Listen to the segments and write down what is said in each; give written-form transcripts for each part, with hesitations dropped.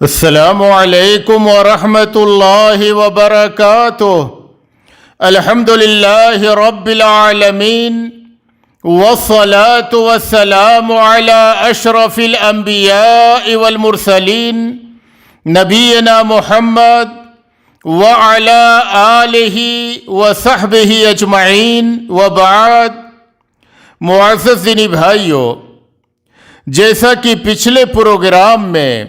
السلام علیکم ورحمۃ اللہ وبرکاتہ۔ الحمد للہ رب العالمین والصلاة والسلام علی اشرف الانبیاء والمرسلین نبینا محمد وعلی آلہ وصحبہ اجمعین وبعد۔ معزز دینی بھائیو، جیسا کہ پچھلے پروگرام میں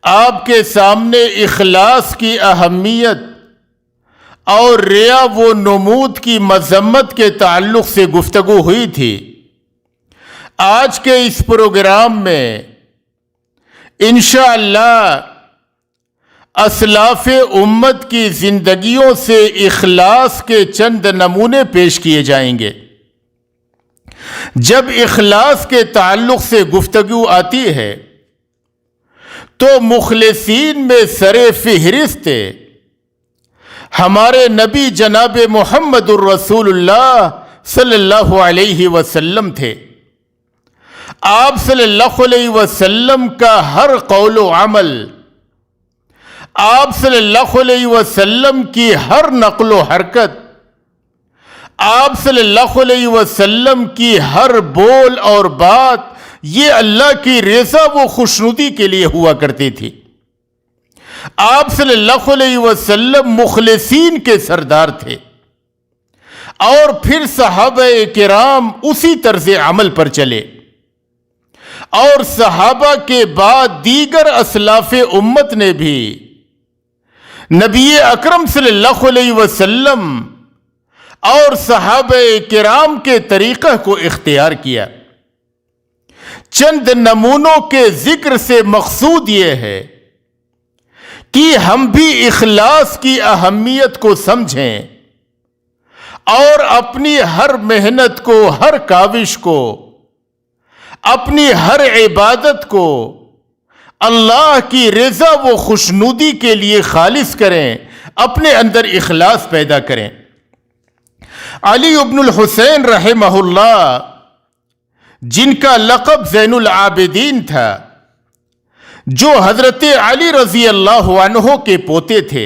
آپ کے سامنے اخلاص کی اہمیت اور ریا و نمود کی مذمت کے تعلق سے گفتگو ہوئی تھی، آج کے اس پروگرام میں انشاءاللہ اسلاف امت کی زندگیوں سے اخلاص کے چند نمونے پیش کیے جائیں گے۔ جب اخلاص کے تعلق سے گفتگو آتی ہے تو مخلصین میں سر فہرست ہمارے نبی جناب محمد الرسول اللہ صلی اللہ علیہ وسلم تھے۔ آپ صلی اللہ علیہ وسلم کا ہر قول و عمل، آپ صلی اللہ علیہ وسلم کی ہر نقل و حرکت، آپ صلی اللہ علیہ وسلم کی ہر بول اور بات یہ اللہ کی رضا و خوشنودی کے لیے ہوا کرتی تھی۔ آپ صلی اللہ علیہ وسلم مخلصین کے سردار تھے، اور پھر صحابہ کرام اسی طرز عمل پر چلے، اور صحابہ کے بعد دیگر اسلاف امت نے بھی نبی اکرم صلی اللہ علیہ وسلم اور صحابہ کرام کے طریقہ کو اختیار کیا۔ چند نمونوں کے ذکر سے مقصود یہ ہے کہ ہم بھی اخلاص کی اہمیت کو سمجھیں اور اپنی ہر محنت کو، ہر کاوش کو، اپنی ہر عبادت کو اللہ کی رضا و خوشنودی کے لیے خالص کریں، اپنے اندر اخلاص پیدا کریں۔ علی ابن الحسین رحمہ اللہ، جن کا لقب زین العابدین تھا، جو حضرت علی رضی اللہ عنہ کے پوتے تھے،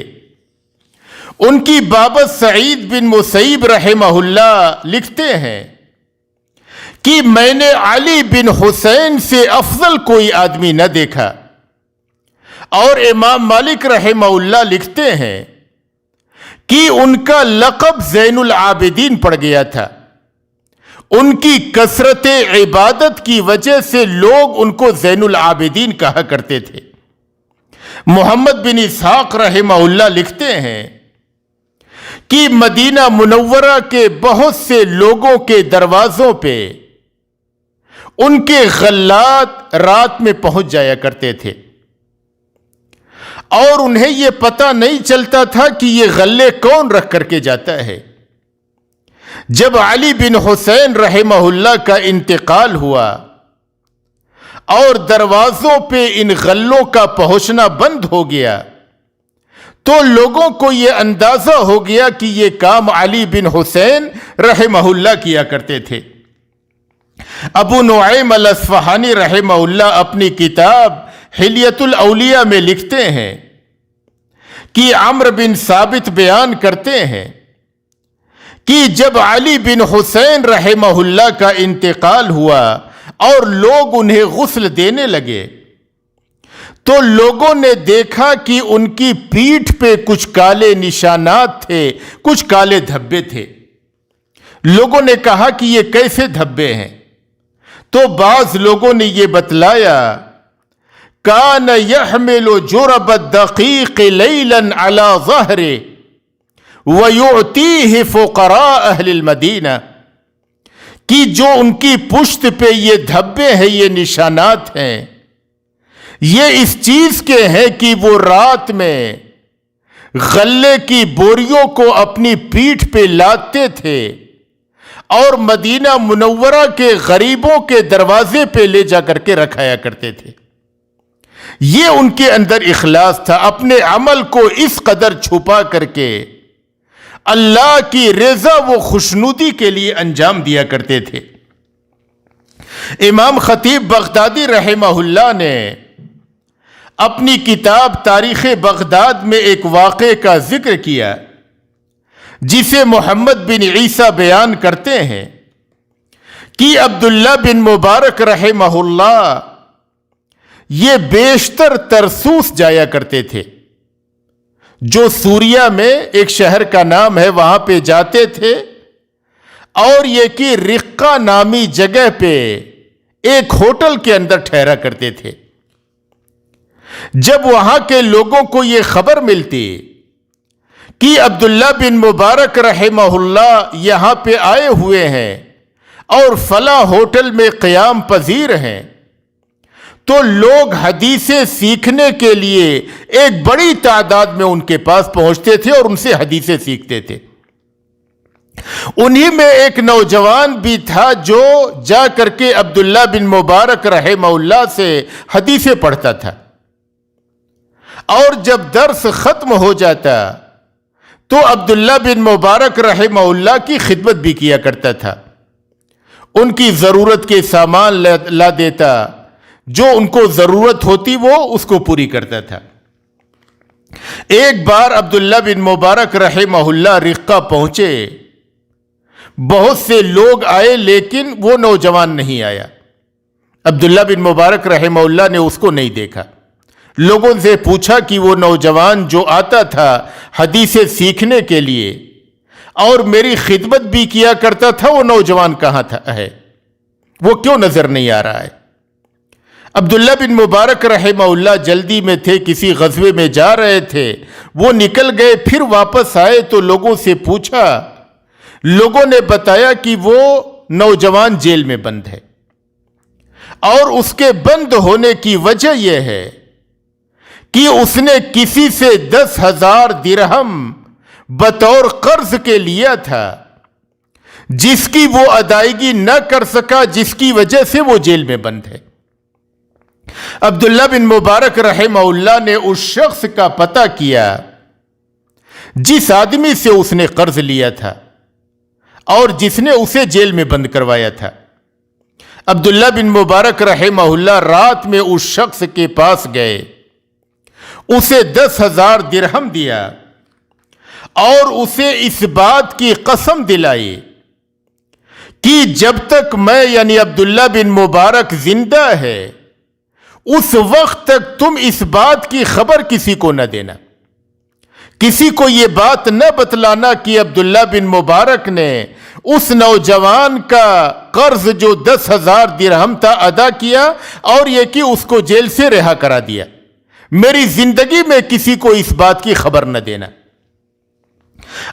ان کی بابت سعید بن مسیب رحمہ اللہ لکھتے ہیں کہ میں نے علی بن حسین سے افضل کوئی آدمی نہ دیکھا، اور امام مالک رحمہ اللہ لکھتے ہیں کہ ان کا لقب زین العابدین پڑ گیا تھا۔ ان کی کثرت عبادت کی وجہ سے لوگ ان کو زین العابدین کہا کرتے تھے۔ محمد بن اسحاق رحمہ اللہ لکھتے ہیں کہ مدینہ منورہ کے بہت سے لوگوں کے دروازوں پہ ان کے غلات رات میں پہنچ جایا کرتے تھے، اور انہیں یہ پتہ نہیں چلتا تھا کہ یہ غلے کون رکھ کر کے جاتا ہے۔ جب علی بن حسین رحمہ اللہ کا انتقال ہوا اور دروازوں پہ ان غلوں کا پہنچنا بند ہو گیا، تو لوگوں کو یہ اندازہ ہو گیا کہ یہ کام علی بن حسین رحمہ اللہ کیا کرتے تھے۔ ابو نعیم الاصفہانی رحمہ اللہ اپنی کتاب حلیۃ الاولیاء میں لکھتے ہیں کہ عمرو بن ثابت بیان کرتے ہیں کہ جب علی بن حسین رحمہ اللہ کا انتقال ہوا اور لوگ انہیں غسل دینے لگے، تو لوگوں نے دیکھا کہ ان کی پیٹھ پہ کچھ کالے نشانات تھے، کچھ کالے دھبے تھے۔ لوگوں نے کہا کہ یہ کیسے دھبے ہیں؟ تو بعض لوگوں نے یہ بتلایا، کان یحمل جرب الدقیق لیلا علی ظہرہ وَيُعْتِيهِ فُقَرَاءَ أَهْلِ الْمَدِينَةِ، کہ جو ان کی پشت پہ یہ دھبے ہیں، یہ نشانات ہیں، یہ اس چیز کے ہیں کہ وہ رات میں غلے کی بوریوں کو اپنی پیٹھ پہ لادتے تھے اور مدینہ منورہ کے غریبوں کے دروازے پہ لے جا کر کے رکھایا کرتے تھے۔ یہ ان کے اندر اخلاص تھا، اپنے عمل کو اس قدر چھپا کر کے اللہ کی رضا و خوشنودی کے لیے انجام دیا کرتے تھے۔ امام خطیب بغدادی رحمہ اللہ نے اپنی کتاب تاریخ بغداد میں ایک واقعے کا ذکر کیا جسے محمد بن عیسیٰ بیان کرتے ہیں کہ عبداللہ بن مبارک رحمہ اللہ یہ بیشتر ترسوس جایا کرتے تھے، جو سوریا میں ایک شہر کا نام ہے، وہاں پہ جاتے تھے، اور یہ کہ رقہ نامی جگہ پہ ایک ہوٹل کے اندر ٹھہرا کرتے تھے۔ جب وہاں کے لوگوں کو یہ خبر ملتی کہ عبداللہ بن مبارک رحمہ اللہ یہاں پہ آئے ہوئے ہیں اور فلاں ہوٹل میں قیام پذیر ہیں، تو لوگ حدیثیں سیکھنے کے لیے ایک بڑی تعداد میں ان کے پاس پہنچتے تھے اور ان سے حدیثیں سیکھتے تھے۔ انہی میں ایک نوجوان بھی تھا جو جا کر کے عبداللہ بن مبارک رحمہ اللہ سے حدیثیں پڑھتا تھا، اور جب درس ختم ہو جاتا تو عبداللہ بن مبارک رحمہ اللہ کی خدمت بھی کیا کرتا تھا، ان کی ضرورت کے سامان لا دیتا، جو ان کو ضرورت ہوتی وہ اس کو پوری کرتا تھا۔ ایک بار عبداللہ بن مبارک رحمہ اللہ رقہ پہنچے، بہت سے لوگ آئے لیکن وہ نوجوان نہیں آیا۔ عبداللہ بن مبارک رحمہ اللہ نے اس کو نہیں دیکھا۔ لوگوں سے پوچھا کہ وہ نوجوان جو آتا تھا حدیثیں سیکھنے کے لیے اور میری خدمت بھی کیا کرتا تھا، وہ نوجوان کہاں ہے؟ وہ کیوں نظر نہیں آ رہا ہے؟ عبداللہ بن مبارک رحمہ اللہ جلدی میں تھے، کسی غزوے میں جا رہے تھے، وہ نکل گئے، پھر واپس آئے تو لوگوں سے پوچھا، لوگوں نے بتایا کہ وہ نوجوان جیل میں بند ہے، اور اس کے بند ہونے کی وجہ یہ ہے کہ اس نے کسی سے 10,000 درہم بطور قرض کے لیا تھا، جس کی وہ ادائیگی نہ کر سکا، جس کی وجہ سے وہ جیل میں بند ہے۔ عبداللہ بن مبارک رحمہ اللہ نے اس شخص کا پتہ کیا جس آدمی سے اس نے قرض لیا تھا اور جس نے اسے جیل میں بند کروایا تھا۔ عبداللہ بن مبارک رحمہ اللہ رات میں اس شخص کے پاس گئے، اسے 10,000 درہم دیا اور اسے اس بات کی قسم دلائی کہ جب تک میں یعنی عبداللہ بن مبارک زندہ ہے اس وقت تک تم اس بات کی خبر کسی کو نہ دینا، کسی کو یہ بات نہ بتلانا کہ عبداللہ بن مبارک نے اس نوجوان کا قرض جو 10,000 درہم تھا ادا کیا اور یہ کہ اس کو جیل سے رہا کرا دیا۔ میری زندگی میں کسی کو اس بات کی خبر نہ دینا۔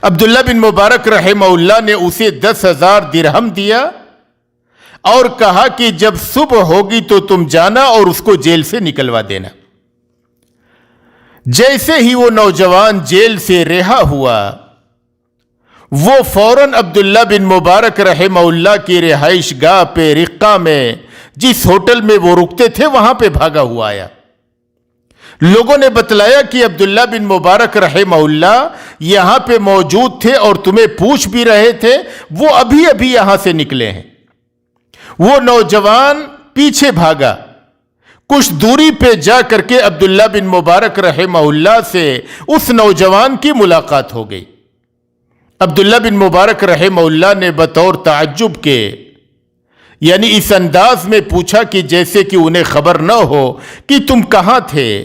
عبداللہ بن مبارک رحمہ اللہ نے اسے 10,000 درہم دیا اور کہا کہ جب صبح ہوگی تو تم جانا اور اس کو جیل سے نکلوا دینا۔ جیسے ہی وہ نوجوان جیل سے رہا ہوا، وہ فوراً عبداللہ بن مبارک رحمہ اللہ کی رہائش گاہ پہ رقہ میں جس ہوٹل میں وہ رکتے تھے وہاں پہ بھاگا ہوا آیا۔ لوگوں نے بتلایا کہ عبداللہ بن مبارک رحمہ اللہ یہاں پہ موجود تھے اور تمہیں پوچھ بھی رہے تھے، وہ ابھی ابھی یہاں سے نکلے ہیں۔ وہ نوجوان پیچھے بھاگا، کچھ دوری پہ جا کر کے عبداللہ بن مبارک رحمہ اللہ سے اس نوجوان کی ملاقات ہو گئی۔ عبداللہ بن مبارک رحمہ اللہ نے بطور تعجب کے یعنی اس انداز میں پوچھا کہ جیسے کہ انہیں خبر نہ ہو کہ تم کہاں تھے،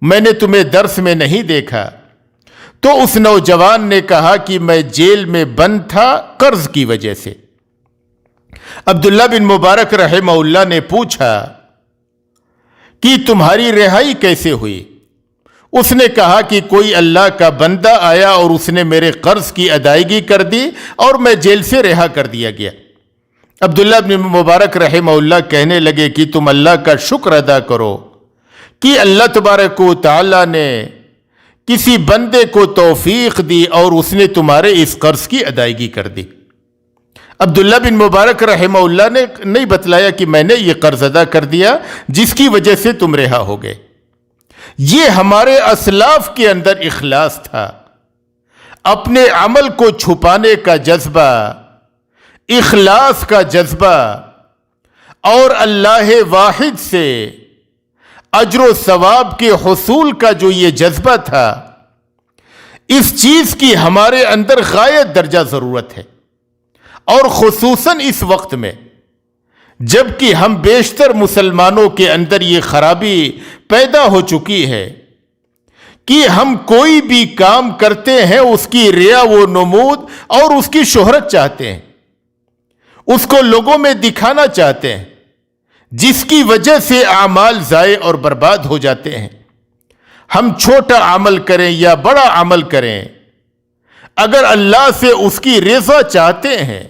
میں نے تمہیں درس میں نہیں دیکھا۔ تو اس نوجوان نے کہا کہ میں جیل میں بند تھا قرض کی وجہ سے۔ عبداللہ بن مبارک رحمہ اللہ نے پوچھا کہ تمہاری رہائی کیسے ہوئی؟ اس نے کہا کہ کوئی اللہ کا بندہ آیا اور اس نے میرے قرض کی ادائیگی کر دی اور میں جیل سے رہا کر دیا گیا۔ عبداللہ بن مبارک رحمہ اللہ کہنے لگے کہ تم اللہ کا شکر ادا کرو کہ اللہ تبارک و تعالی نے کسی بندے کو توفیق دی اور اس نے تمہارے اس قرض کی ادائیگی کر دی۔ عبداللہ بن مبارک رحمہ اللہ نے نہیں بتلایا کہ میں نے یہ قرض ادا کر دیا جس کی وجہ سے تم رہا ہو گئے۔ یہ ہمارے اسلاف کے اندر اخلاص تھا، اپنے عمل کو چھپانے کا جذبہ، اخلاص کا جذبہ، اور اللہ واحد سے اجر و ثواب کے حصول کا جو یہ جذبہ تھا، اس چیز کی ہمارے اندر غایت درجہ ضرورت ہے، اور خصوصاً اس وقت میں جب کہ ہم بیشتر مسلمانوں کے اندر یہ خرابی پیدا ہو چکی ہے کہ ہم کوئی بھی کام کرتے ہیں اس کی ریا و نمود اور اس کی شہرت چاہتے ہیں، اس کو لوگوں میں دکھانا چاہتے ہیں، جس کی وجہ سے اعمال ضائع اور برباد ہو جاتے ہیں۔ ہم چھوٹا عمل کریں یا بڑا عمل کریں، اگر اللہ سے اس کی رضا چاہتے ہیں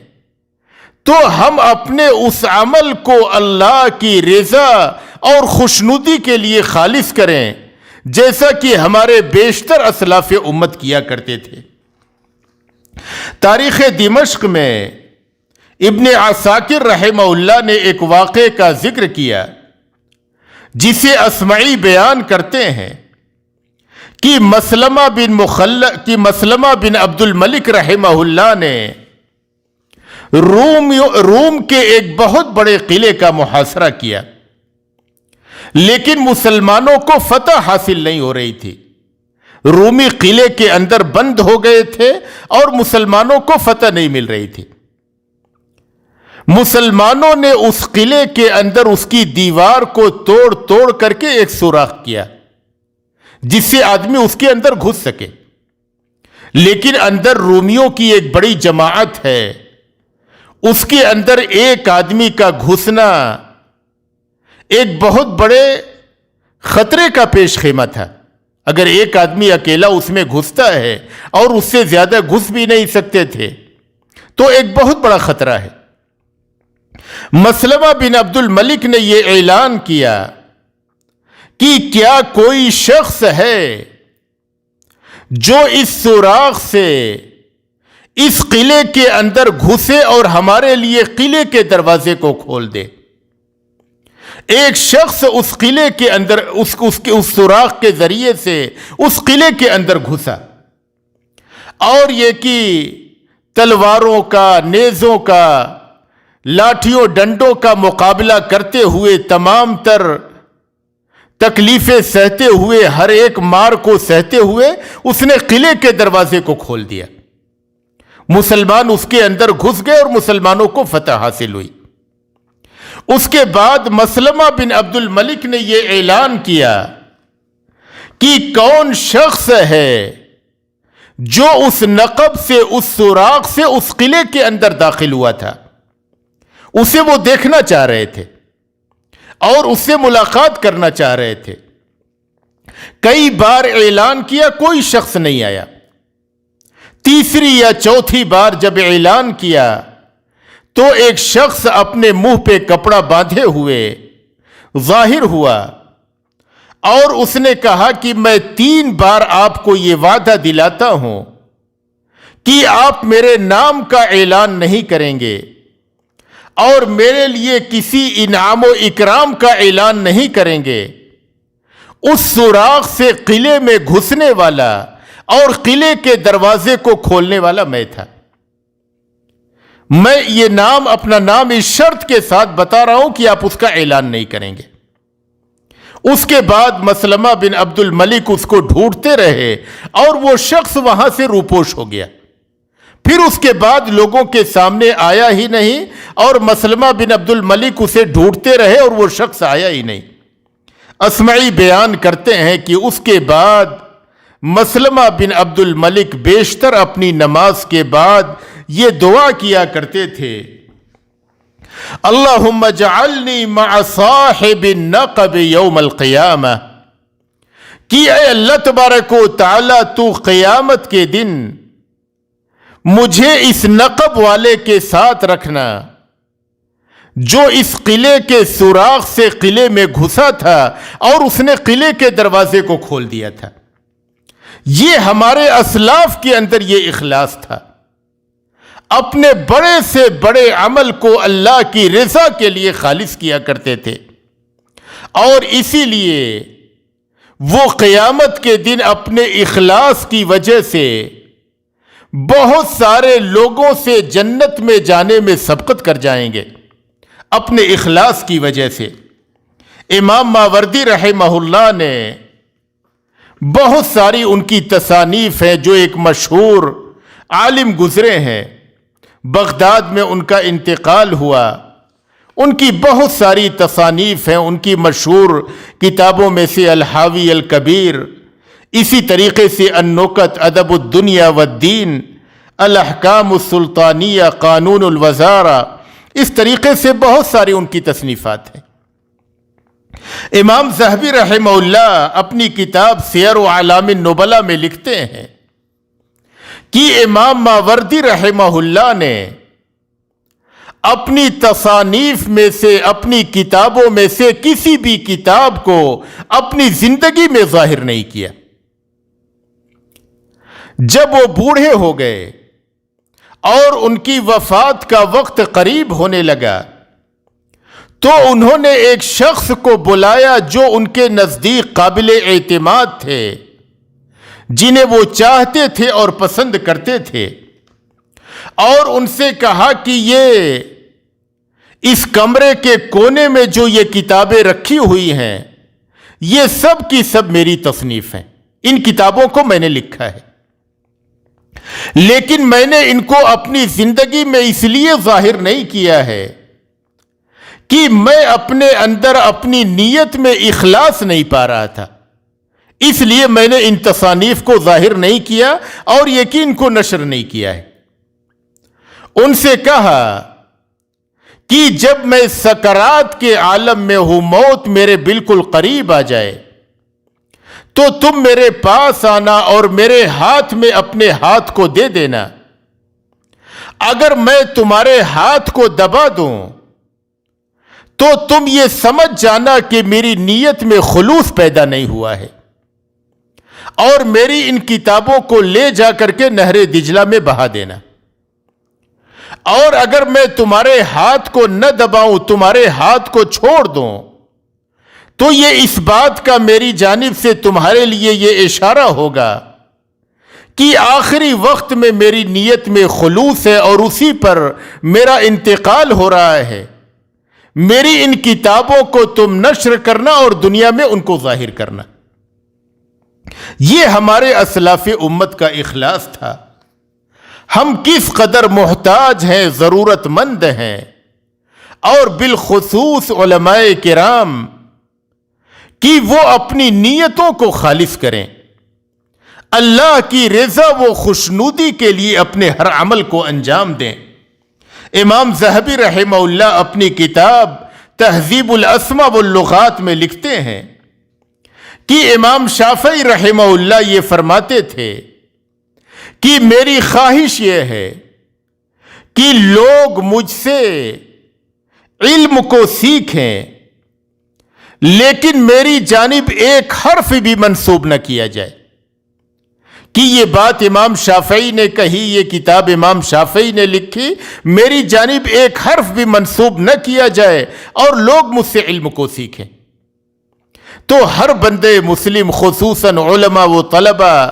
تو ہم اپنے اس عمل کو اللہ کی رضا اور خوشنودی کے لیے خالص کریں، جیسا کہ ہمارے بیشتر اسلاف امت کیا کرتے تھے۔ تاریخ دمشق میں ابن عساکر رحمہ اللہ نے ایک واقعے کا ذکر کیا جسے اسمعی بیان کرتے ہیں کہ مسلمہ بن عبد الملک رحمہ اللہ نے روم کے ایک بہت بڑے قلعے کا محاصرہ کیا، لیکن مسلمانوں کو فتح حاصل نہیں ہو رہی تھی۔ رومی قلعے کے اندر بند ہو گئے تھے اور مسلمانوں کو فتح نہیں مل رہی تھی۔ مسلمانوں نے اس قلعے کے اندر اس کی دیوار کو توڑ کر کے ایک سوراخ کیا جس سے آدمی اس کے اندر گھس سکے، لیکن اندر رومیوں کی ایک بڑی جماعت ہے، اس کے اندر ایک آدمی کا گھسنا ایک بہت بڑے خطرے کا پیش خیمہ تھا۔ اگر ایک آدمی اکیلا اس میں گھستا ہے اور اس سے زیادہ گھس بھی نہیں سکتے تھے تو ایک بہت بڑا خطرہ ہے۔ مسلمہ بن عبد الملک نے یہ اعلان کیا کہ کیا کوئی شخص ہے جو اس سوراخ سے اس قلعے کے اندر گھسے اور ہمارے لیے قلعے کے دروازے کو کھول دے۔ ایک شخص اس قلعے کے اندر اس سوراخ کے ذریعے سے اس قلعے کے اندر گھسا، اور یہ کہ تلواروں کا، نیزوں کا، لاٹھیوں ڈنڈوں کا مقابلہ کرتے ہوئے، تمام تر تکلیفیں سہتے ہوئے، ہر ایک مار کو سہتے ہوئے اس نے قلعے کے دروازے کو کھول دیا۔ مسلمان اس کے اندر گھس گئے اور مسلمانوں کو فتح حاصل ہوئی۔ اس کے بعد مسلمہ بن عبد الملک نے یہ اعلان کیا کہ کون شخص ہے جو اس نقب سے، اس سوراخ سے اس قلعے کے اندر داخل ہوا تھا۔ اسے وہ دیکھنا چاہ رہے تھے اور اس سے ملاقات کرنا چاہ رہے تھے۔ کئی بار اعلان کیا، کوئی شخص نہیں آیا۔ تیسری یا چوتھی بار جب اعلان کیا تو ایک شخص اپنے منہ پہ کپڑا باندھے ہوئے ظاہر ہوا اور اس نے کہا کہ میں 3 بار آپ کو یہ وعدہ دلاتا ہوں کہ آپ میرے نام کا اعلان نہیں کریں گے اور میرے لیے کسی انعام و اکرام کا اعلان نہیں کریں گے۔ اس سوراخ سے قلعے میں گھسنے والا اور قلعے کے دروازے کو کھولنے والا میں تھا۔ میں یہ نام، اپنا نام اس شرط کے ساتھ بتا رہا ہوں کہ آپ اس کا اعلان نہیں کریں گے۔ اس کے بعد مسلمہ بن عبد الملک اس کو ڈھونڈتے رہے اور وہ شخص وہاں سے روپوش ہو گیا۔ پھر اس کے بعد لوگوں کے سامنے آیا ہی نہیں اور مسلمہ بن عبد الملک اسے ڈھونڈتے رہے اور وہ شخص آیا ہی نہیں۔ اسمعی بیان کرتے ہیں کہ اس کے بعد مسلمہ بن عبد الملک بیشتر اپنی نماز کے بعد یہ دعا کیا کرتے تھے، اللہم اجعلنی مع صاحب النقب یوم القیامہ، کہ اے اللہ تبارک و تعالی تو قیامت کے دن مجھے اس نقب والے کے ساتھ رکھنا جو اس قلعے کے سوراخ سے قلعے میں گھسا تھا اور اس نے قلعے کے دروازے کو کھول دیا تھا۔ یہ ہمارے اسلاف کے اندر یہ اخلاص تھا، اپنے بڑے سے بڑے عمل کو اللہ کی رضا کے لیے خالص کیا کرتے تھے، اور اسی لیے وہ قیامت کے دن اپنے اخلاص کی وجہ سے بہت سارے لوگوں سے جنت میں جانے میں سبقت کر جائیں گے، اپنے اخلاص کی وجہ سے۔ امام ماوردی رحمہ اللہ نے بہت ساری ان کی تصانیف ہیں جو ایک مشہور عالم گزرے ہیں، بغداد میں ان کا انتقال ہوا، ان کی بہت ساری تصانیف ہیں، ان کی مشہور کتابوں میں سے الحاوی الکبیر، اسی طریقے سے النکت، ادب الدنیا والدین، الاحکام السلطانیہ، قانون الوزارہ، اس طریقے سے بہت ساری ان کی تصنیفات ہیں۔ امام ذہبی رحمہ اللہ اپنی کتاب سیر اعلام النبلاء میں لکھتے ہیں کہ امام ماوردی رحمہ اللہ نے اپنی تصانیف میں سے، اپنی کتابوں میں سے کسی بھی کتاب کو اپنی زندگی میں ظاہر نہیں کیا۔ جب وہ بوڑھے ہو گئے اور ان کی وفات کا وقت قریب ہونے لگا تو انہوں نے ایک شخص کو بلایا جو ان کے نزدیک قابل اعتماد تھے، جنہیں وہ چاہتے تھے اور پسند کرتے تھے، اور ان سے کہا کہ یہ اس کمرے کے کونے میں جو یہ کتابیں رکھی ہوئی ہیں یہ سب کی سب میری تصنیف ہیں، ان کتابوں کو میں نے لکھا ہے، لیکن میں نے ان کو اپنی زندگی میں اس لیے ظاہر نہیں کیا ہے کہ میں اپنے اندر اپنی نیت میں اخلاص نہیں پا رہا تھا، اس لیے میں نے ان تصانیف کو ظاہر نہیں کیا اور یقین کو نشر نہیں کیا ہے۔ ان سے کہا کہ جب میں سکرات کے عالم میں ہوں، موت میرے بالکل قریب آ جائے تو تم میرے پاس آنا اور میرے ہاتھ میں اپنے ہاتھ کو دے دینا، اگر میں تمہارے ہاتھ کو دبا دوں تو تم یہ سمجھ جانا کہ میری نیت میں خلوص پیدا نہیں ہوا ہے، اور میری ان کتابوں کو لے جا کر کے نہر دجلہ میں بہا دینا، اور اگر میں تمہارے ہاتھ کو نہ دباؤں، تمہارے ہاتھ کو چھوڑ دوں، تو یہ اس بات کا میری جانب سے تمہارے لیے یہ اشارہ ہوگا کہ آخری وقت میں میری نیت میں خلوص ہے اور اسی پر میرا انتقال ہو رہا ہے۔ میری ان کتابوں کو تم نشر کرنا اور دنیا میں ان کو ظاہر کرنا۔ یہ ہمارے اسلاف امت کا اخلاص تھا۔ ہم کس قدر محتاج ہیں، ضرورت مند ہیں، اور بالخصوص علماء کرام کہ وہ اپنی نیتوں کو خالص کریں، اللہ کی رضا و خوشنودی کے لیے اپنے ہر عمل کو انجام دیں۔ امام ذہبی رحمہ اللہ اپنی کتاب تہذیب الاسماء واللغات میں لکھتے ہیں کہ امام شافعی رحمہ اللہ یہ فرماتے تھے کہ میری خواہش یہ ہے کہ لوگ مجھ سے علم کو سیکھیں، لیکن میری جانب ایک حرف بھی منسوب نہ کیا جائے۔ کہ یہ بات امام شافعی نے کہی، یہ کتاب امام شافعی نے لکھی، میری جانب ایک حرف بھی منسوب نہ کیا جائے اور لوگ مجھ سے علم کو سیکھیں۔ تو ہر بندے مسلم، خصوصاً علماء و طلباء،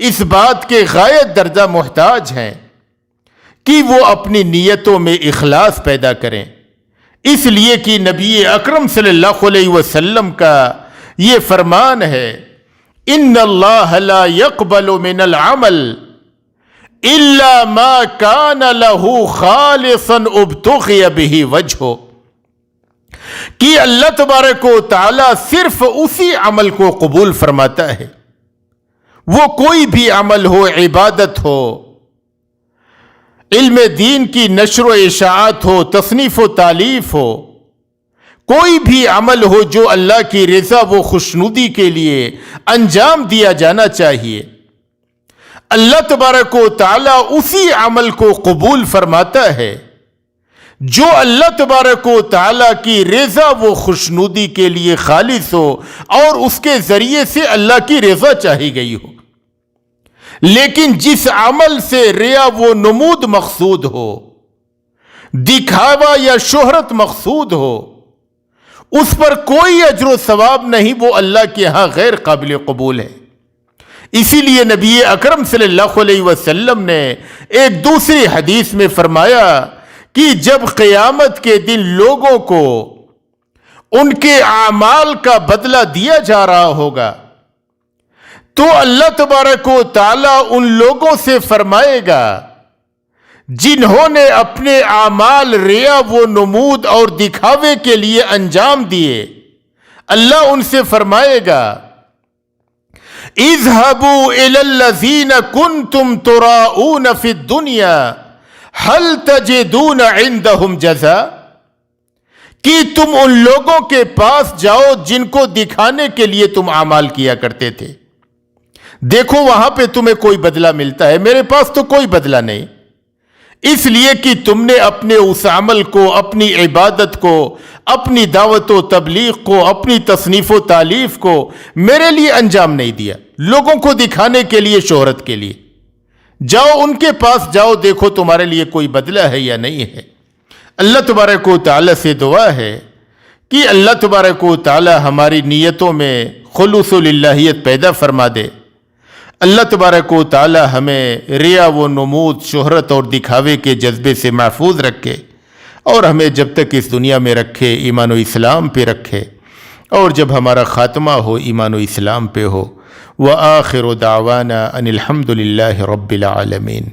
اس بات کے غایت درجہ محتاج ہیں کہ وہ اپنی نیتوں میں اخلاص پیدا کریں، اس لیے کہ نبی اکرم صلی اللہ علیہ وسلم کا یہ فرمان ہے، ان اللہ لا يقبل من العمل الا ما كان له خالصا ابتغي به وجهه، کہ اللہ تبارک و تعالی صرف اسی عمل کو قبول فرماتا ہے، وہ کوئی بھی عمل ہو، عبادت ہو، علم دین کی نشر و اشاعت ہو، تصنیف و تالیف ہو، کوئی بھی عمل ہو جو اللہ کی رضا و خوشنودی کے لیے انجام دیا جانا چاہیے، اللہ تبارک و تعالی اسی عمل کو قبول فرماتا ہے جو اللہ تبارک و تعالی کی رضا و خوشنودی کے لیے خالص ہو اور اس کے ذریعے سے اللہ کی رضا چاہی گئی ہو۔ لیکن جس عمل سے ریا و نمود مقصود ہو، دکھاوا یا شہرت مقصود ہو، اس پر کوئی اجر و ثواب نہیں، وہ اللہ کے ہاں غیر قابل قبول ہے۔ اسی لیے نبی اکرم صلی اللہ علیہ وسلم نے ایک دوسری حدیث میں فرمایا کہ جب قیامت کے دن لوگوں کو ان کے اعمال کا بدلہ دیا جا رہا ہوگا، تو اللہ تبارک و تعالی ان لوگوں سے فرمائے گا جنہوں نے اپنے اعمال ریا و نمود اور دکھاوے کے لیے انجام دیے، اللہ ان سے فرمائے گا اذهبوا الى الذين كنتم تراؤون في الدنيا هل تجدون عندهم جزاء، کہ تم ان لوگوں کے پاس جاؤ جن کو دکھانے کے لیے تم اعمال کیا کرتے تھے، دیکھو وہاں پہ تمہیں کوئی بدلہ ملتا ہے، میرے پاس تو کوئی بدلہ نہیں، اس لیے کہ تم نے اپنے اس عمل کو، اپنی عبادت کو، اپنی دعوت و تبلیغ کو، اپنی تصنیف و تالیف کو میرے لیے انجام نہیں دیا، لوگوں کو دکھانے کے لیے، شہرت کے لیے۔ جاؤ ان کے پاس جاؤ، دیکھو تمہارے لیے کوئی بدلہ ہے یا نہیں ہے۔ اللہ تبارک و تعالی سے دعا ہے کہ اللہ تبارک و تعالی ہماری نیتوں میں خلوص للہیت پیدا فرما دے، اللہ تبارک و تعالی ہمیں ریا و نمود، شہرت اور دکھاوے کے جذبے سے محفوظ رکھے، اور ہمیں جب تک اس دنیا میں رکھے ایمان و اسلام پہ رکھے، اور جب ہمارا خاتمہ ہو ایمان و اسلام پہ ہو۔ وآخر دعوانا ان الحمد للہ رب العالمین۔